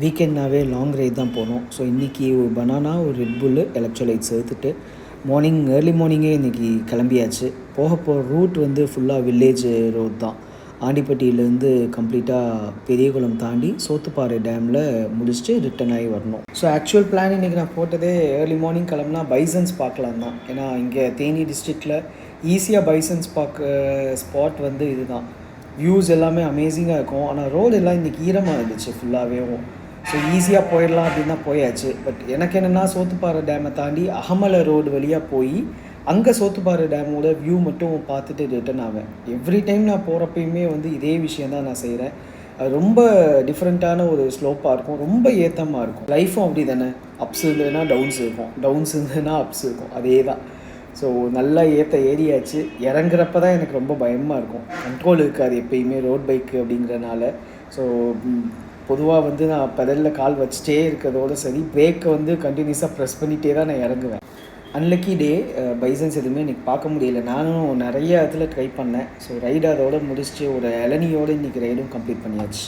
வீக்கெண்ட்னாவே long right தான் போனோம். So இன்றைக்கி ஒரு பனானா, ஒரு ரெட் புல்லு, எலக்ட்ரோலைட்ஸ் எடுத்துட்டு ஏர்லி மார்னிங்கே இன்றைக்கி கிளம்பியாச்சு. போகிற ரூட் வந்து ஃபுல்லாக வில்லேஜ் ரோட் தான். ஆண்டிப்பட்டியிலேருந்து கம்ப்ளீட்டாக பெரியகுளம் தாண்டி சோத்துப்பாறை டேமில் முடிச்சுட்டு ரிட்டன் ஆகி வரணும். ஸோ ஆக்சுவல் பிளான் இன்றைக்கி நான் போட்டதே ஏர்லி மார்னிங் கிளம்புனா பைசன்ஸ் பார்க்கலாம் தான். ஏன்னா இங்கே தேனி டிஸ்ட்ரிக்டில் ஈஸியாக பைசன்ஸ் பார்க்க ஸ்பாட் வந்து இதுதான். வியூஸ் எல்லாமே அமேசிங்காக இருக்கும். ஆனால் ரோடு எல்லாம் இன்றைக்கி ஈரமாக இருந்துச்சு ஃபுல்லாகவே. ஸோ ஈஸியாக போயிடலாம் அப்படின்னு தான் போயாச்சு. பட் எனக்கு என்னென்னா சோத்துப்பாறை டேமை தாண்டி அகமலை ரோடு வழியாக போய் அங்கே சோத்துப்பாறை டேமோட வியூ மட்டும் பார்த்துட்டு ரிட்டன் ஆவேன். எவ்ரி டைம் நான் போகிறப்பயுமே வந்து இதே விஷயந்தான் நான் செய்கிறேன். அது ரொம்ப டிஃப்ரெண்ட்டான ஒரு ஸ்லோப்பாக இருக்கும், ரொம்ப ஏற்றமாக இருக்கும். லைஃப்பும் அப்படி தானே, அப்ஸ் இருந்ததுன்னா டவுன்ஸ் இருக்கும், டவுன்ஸ் இருந்ததுன்னா அப்ஸ் இருக்கும், அதே தான். ஸோ நல்லா ஏறியாச்சு. இறங்குறப்ப தான் எனக்கு ரொம்ப பயமாக இருக்கும். கண்ட்ரோல் இருக்காது எப்பயுமே ரோட் பைக்கு அப்படிங்கிறனால. ஸோ பொதுவாக வந்து நான் பெடலில் கால் வச்சுட்டே இருக்கிறதோட சரி, பிரேக்கை வந்து கண்டினியூஸாக ப்ரெஸ் பண்ணிகிட்டே தான் நான் இறங்குவேன். அன்லக்கி டே, பைசன்ஸ் எதுவுமே இன்றைக்கி பார்க்க முடியல. நானும் நிறைய இடத்துல ட்ரை பண்ணேன். ஸோ ரைடு அதோடு முடிச்சுட்டு ஒரு இளநியோடு இன்றைக்கி ரைடும் கம்ப்ளீட் பண்ணியாச்சு.